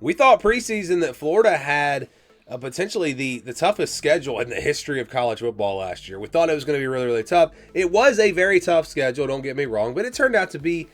We thought preseason that Florida had potentially the toughest schedule in the history of college football last year. We thought it was going to be really, really tough. It was a very tough schedule, don't get me wrong, but it turned out to be,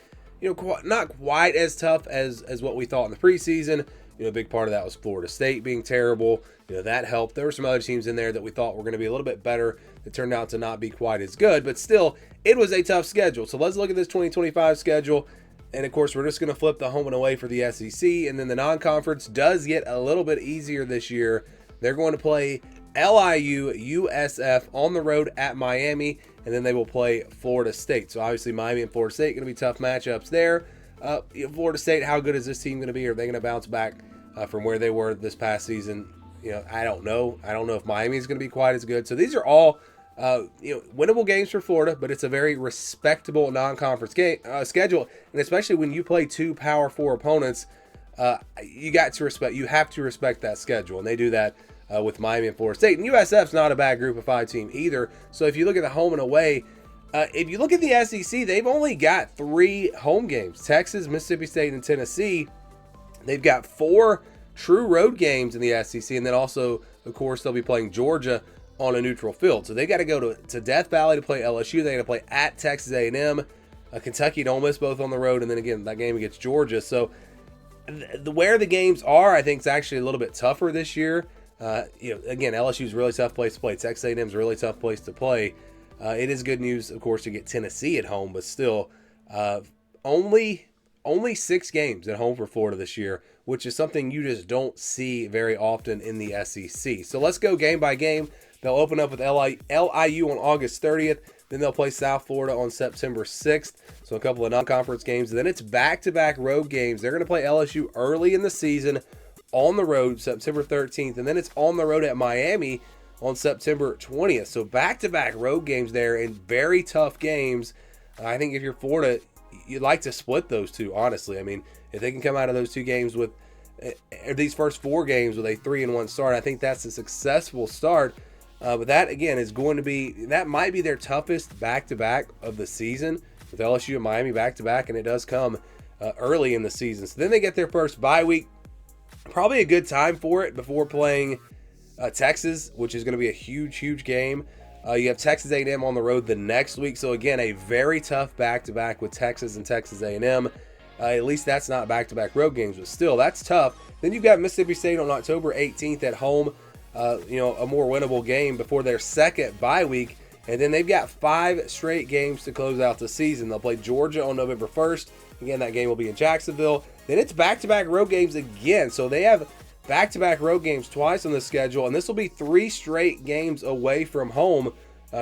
not quite as tough as what we thought in the preseason. A big part of that was Florida State being terrible. That helped. There were some other teams in there that we thought were going to be a little bit better that turned out to not be quite as good, but still, it was a tough schedule. So let's look at this 2025 schedule. And of course, we're just going to flip the home and away for the SEC. And then the non-conference does get a little bit easier this year. They're going to play LIU, USF on the road at Miami, and then they will play Florida State. So obviously, Miami and Florida State going to be tough matchups there. Florida State, how good is this team going to be? Are they going to bounce back from where they were this past season? I don't know. I don't know if Miami is going to be quite as good. So these are all winnable games for Florida, but it's a very respectable non-conference game schedule, and especially when you play two Power 4 opponents, you have to respect that schedule, and they do that with Miami and Florida State. And USF's not a bad Group of 5 team either. So if you look at the home and away, if you look at the SEC, they've only got 3 home games: Texas, Mississippi State, and Tennessee. They've got 4 true road games in the SEC, and then also, of course, they'll be playing Georgia on a neutral field. So they got to go to Death Valley to play LSU. They got to play at Texas A&M, Kentucky and Ole Miss both on the road, and then again that game against Georgia. So where the games are, I think, is actually a little bit tougher this year. Again, LSU is a really tough place to play. Texas A&M is a really tough place to play. It is good news, of course, to get Tennessee at home, but still, only 6 games at home for Florida this year, which is something you just don't see very often in the SEC. So let's go game by game. They'll open up with LIU on August 30th. Then they'll play South Florida on September 6th. So a couple of non-conference games. And then it's back-to-back road games. They're going to play LSU early in the season on the road September 13th. And then it's on the road at Miami on September 20th. So back-to-back road games there and very tough games. I think if you're Florida, you'd like to split those two, honestly. I mean, if they can come out of those 2 games with these first 4 games with a 3-1 start, I think that's a successful start. But that, again, that might be their toughest back-to-back of the season, with LSU and Miami back-to-back, and it does come early in the season. So then they get their first bye week. Probably a good time for it before playing Texas, which is going to be a huge, huge game. You have Texas A&M on the road the next week. So, again, a very tough back-to-back with Texas and Texas A&M. At least that's not back-to-back road games, but still, that's tough. Then you've got Mississippi State on October 18th at home. A more winnable game before their second bye week. And then they've got 5 straight games to close out the season. They'll play Georgia on November 1st. Again, that game will be in Jacksonville. Then it's back-to-back road games again. So they have back-to-back road games twice on the schedule. And this will be 3 straight games away from home.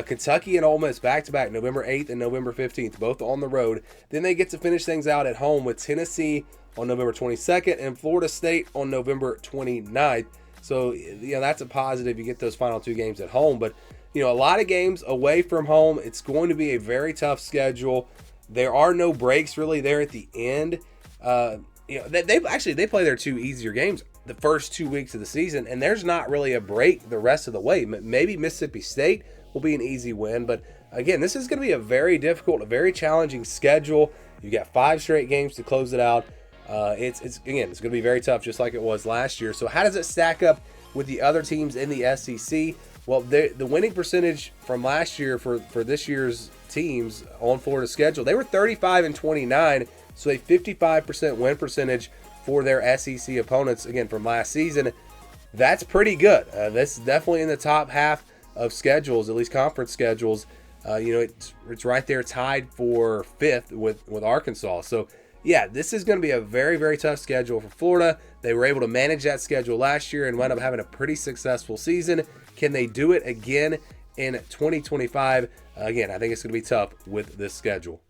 Kentucky and Ole Miss back-to-back November 8th and November 15th, both on the road. Then they get to finish things out at home with Tennessee on November 22nd and Florida State on November 29th. So, that's a positive. You get those final 2 games at home. But, a lot of games away from home. It's going to be a very tough schedule. There are no breaks really there at the end. They play their 2 easier games the first 2 weeks of the season, and there's not really a break the rest of the way. Maybe Mississippi State will be an easy win. But, again, this is going to be a very difficult, a very challenging schedule. You've got 5 straight games to close it out. It's going to be very tough, just like it was last year. So how does it stack up with the other teams in the SEC? Well, the winning percentage from last year for this year's teams on Florida's schedule, they were 35-29, so a 55% win percentage for their SEC opponents, again, from last season. That's pretty good. This is definitely in the top half of schedules, at least conference schedules. It's right there tied for 5th with Arkansas. So, yeah, this is going to be a very, very tough schedule for Florida. They were able to manage that schedule last year and wound up having a pretty successful season. Can they do it again in 2025? Again, I think it's going to be tough with this schedule.